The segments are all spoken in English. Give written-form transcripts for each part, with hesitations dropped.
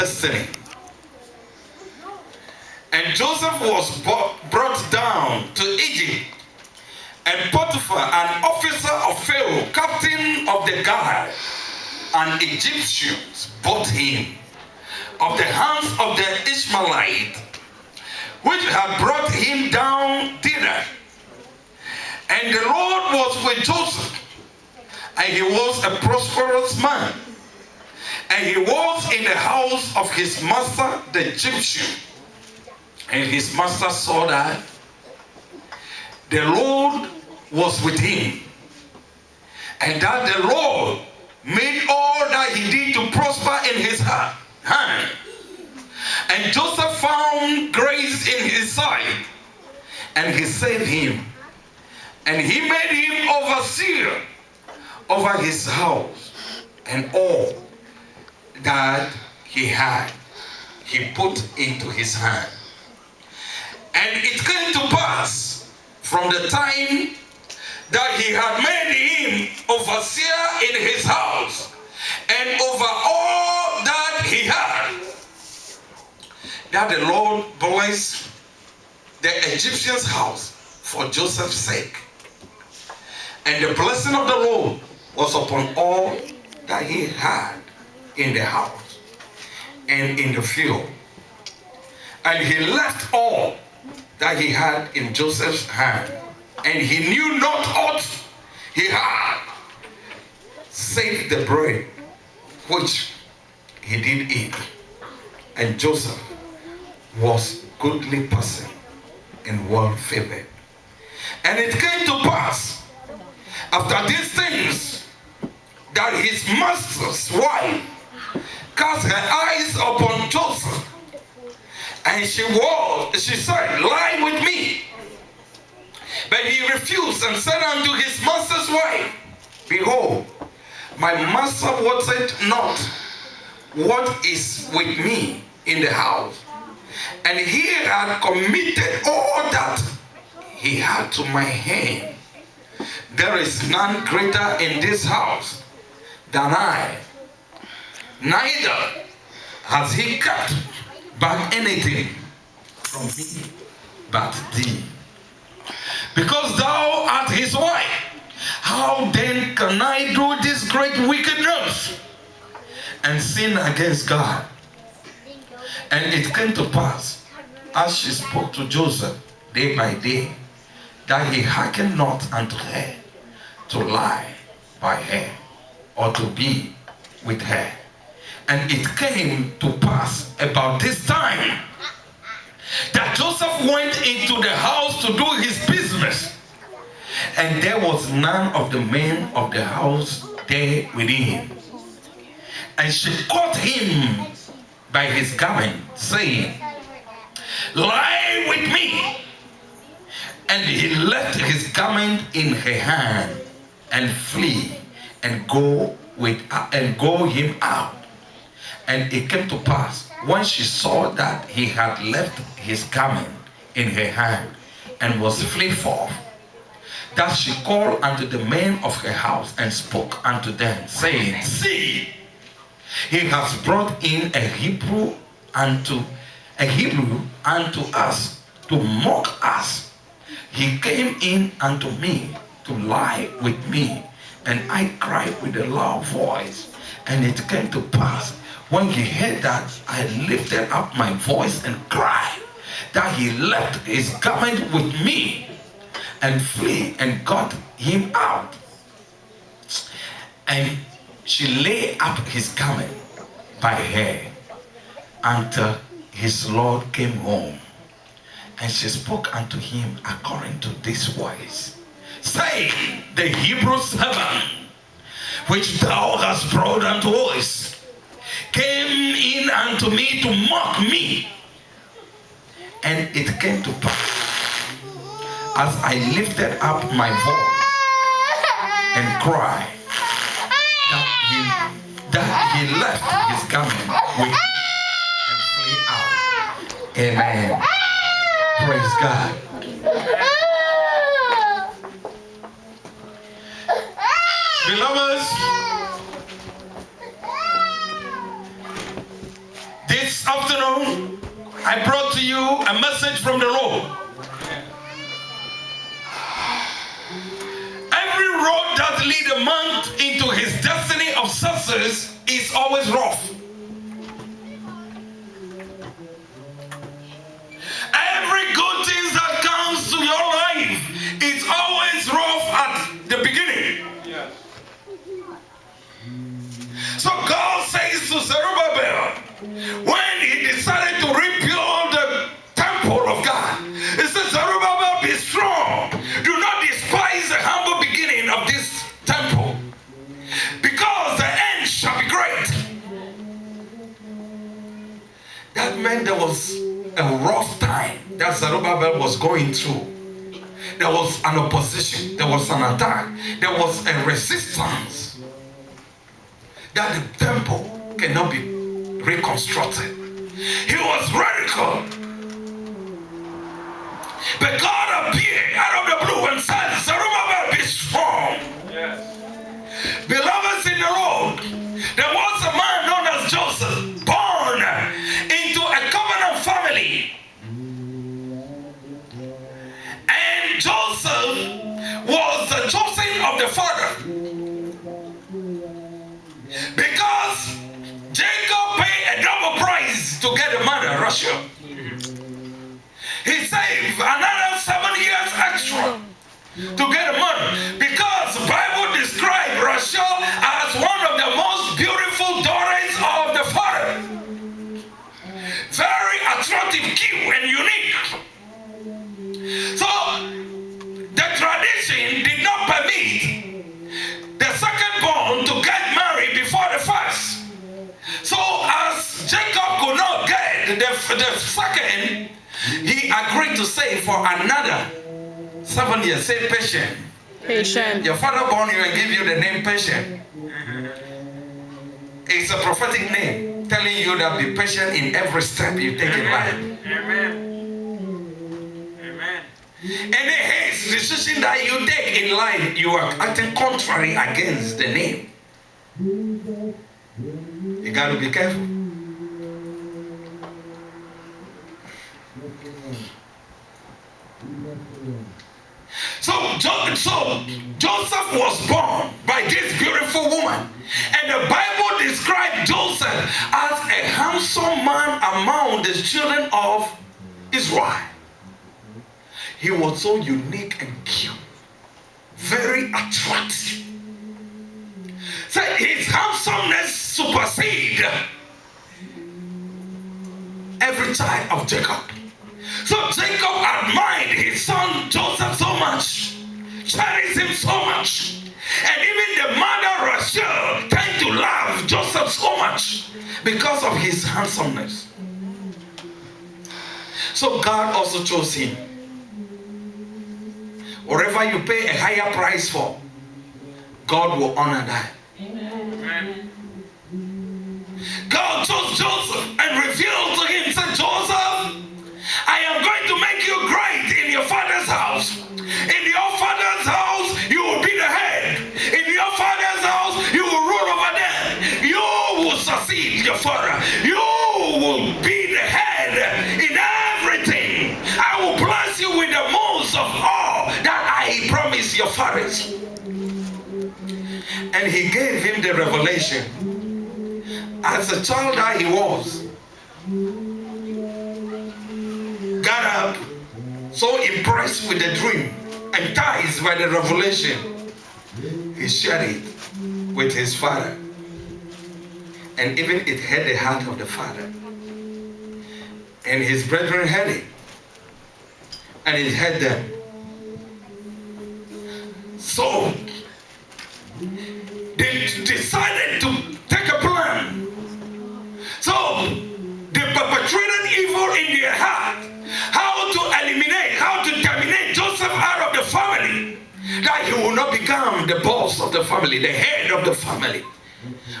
destiny. And Joseph was brought down to Egypt, and Potiphar, an officer of Pharaoh, captain of the guard, and Egyptians bought him of the hands of the Ishmaelite, which had brought him down thither. And the Lord was with Joseph, and he was a prosperous man. And he was in the house of his master, the Egyptian. And his master saw that the Lord was with him, and that the Lord made all that he did to prosper in his hand. And Joseph found grace in his sight, and he saved him. And he made him overseer over his house, and all that he had, he put into his hand. And it came to pass from the time that he had made him overseer in his house and over all that he had, that the Lord blessed the Egyptian's house for Joseph's sake. And the blessing of the Lord was upon all that he had in the house and in the field. And he left all that he had in Joseph's hand, and he knew not aught he had, save the bread which he did eat. And Joseph was goodly person and well favored. And it came to pass after these things that his master's wife cast her eyes upon Joseph, and she said, lie with me. But he refused and said unto his master's wife, behold, my master wotteth not what is with me in the house, and he had committed all that he had to my hand. There is none greater in this house than I, neither has he kept back anything from me but thee. Because thou art his wife, how then can I do this great wickedness and sin against God? And it came to pass, as she spoke to Joseph day by day, that he hearkened not unto her to lie by her or to be with her. And it came to pass about this time that Joseph went into the house to do his business, and there was none of the men of the house there with him. And she caught him by his garment, saying, lie with me. And he left his garment in her hand and flee and go him out. And it came to pass, when she saw that he had left his garment in her hand and was flee forth, that she called unto the men of her house and spoke unto them, saying, see, he has brought in a Hebrew unto us to mock us. He came in unto me to lie with me, and I cried with a loud voice. And it came to pass, when he heard that, I lifted up my voice and cried, that he left his garment with me and flee and got him out. And she lay up his garment by her until his Lord came home. And she spoke unto him according to this wise, saying, the Hebrew servant which thou hast brought unto us came in unto me to mock me. And it came to pass, as I lifted up my voice and cried, that he left his garment with me and flee out. Amen. Praise God. Beloveds, This afternoon, I brought to you a message from the Lord. Every road that leads a man into his destiny of success is always rough. Every good thing that comes to your life is always rough at the beginning. Yes. So God says to Zerubbabel, when he decided to rebuild the temple of God, he said, Zerubbabel, be strong. Do not despise the humble beginning of this temple, because the end shall be great. That meant there was a rough time that Zerubbabel was going through. There was an opposition, there was an attack, there was a resistance that the temple cannot be reconstructed. He was radical. But God appeared out of the blue and said, Zerubbabel, be strong. Yes. Beloveds in the Lord, there was a man known as Joseph, born into a covenant family. And Joseph was the chosen of the father, because Jacob paid a double price to get the mother, Rachel. He saved another 7 years extra to get a mother, because the Bible described Rachel as one of the most beautiful daughters of the father. Very attractive, cute, and unique. So the tradition did not permit the second born to get married before the first. So as Jacob could not get the second, he agreed to save for another 7 years. Say patient. Patient. Your father born you and give you the name patient. It's a prophetic name telling you that be patient in every step you take in life. Amen. Amen. Any haste decision that you take in life, you are acting contrary against the name. You got to be careful. So Joseph was born by this beautiful woman, and the Bible described Joseph as a handsome man among the children of Israel. He was so unique and cute, very attractive. So his handsomeness superseded every child of Jacob. So Jacob admired his son Joseph so much, cherished him so much, and even the mother Rachel tended to love Joseph so much because of his handsomeness. So God also chose him. Whatever you pay a higher price for, God will honor that. Amen. God chose Joseph and revealed to him, said, Joseph, I am going to make you great in your father's house. In your father's house, you will be the head. In your father's house, you will rule over them. You will succeed your father. You will be the head in everything. I will bless you with the most of all that I promised your fathers. And he gave him the revelation. As a child that he was, got up so impressed with the dream, enticed by the revelation, he shared it with his father. And even it had the heart of the father. And his brethren heard it. And it had them. So they decided to take a plan. So they perpetrated evil in their heart. How to eliminate, how to terminate Joseph out of the family. That he will not become the boss of the family, the head of the family.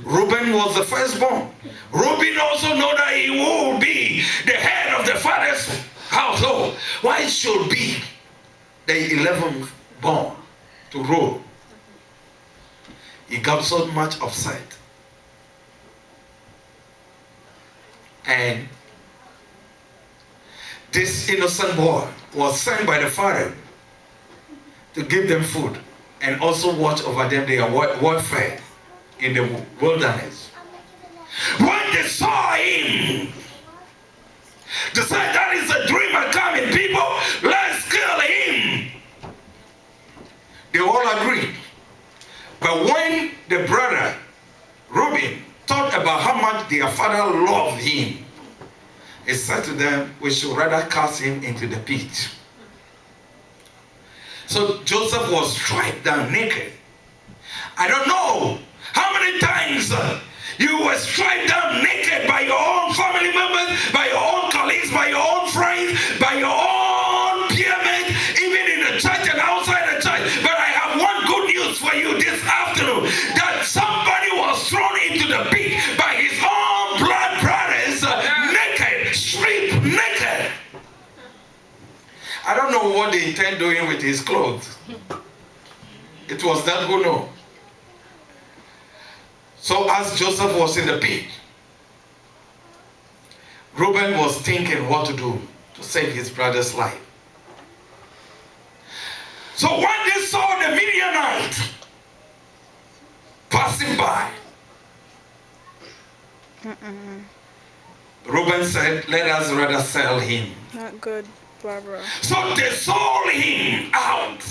Reuben was the firstborn. Reuben also knew that he will be the head of the father's household. Why should be the 11th born to rule? He got so much upset. And this innocent boy was sent by the father to give them food and also watch over them their warfare in the wilderness. When they saw him, they said, that is a dreamer coming, people, let's kill him. They all agreed. But when the brother, Reuben, thought about how much their father loved him, he said to them, we should rather cast him into the pit. So Joseph was stripped down naked. I don't know how many times you were stripped down naked by your own family members, by your own colleagues, by your own friends, by your own peer mates, even in the church and outside the church. But I have one good news for you this afternoon, that somebody was thrown into the pit by his own blood brothers, naked, stripped naked. I don't know what they intend doing with his clothes. It was that who know. So as Joseph was in the pit, Reuben was thinking what to do to save his brother's life. So when they saw the Midianite passing by, Reuben said, let us rather sell him. Not good, Barbara. So they sold him out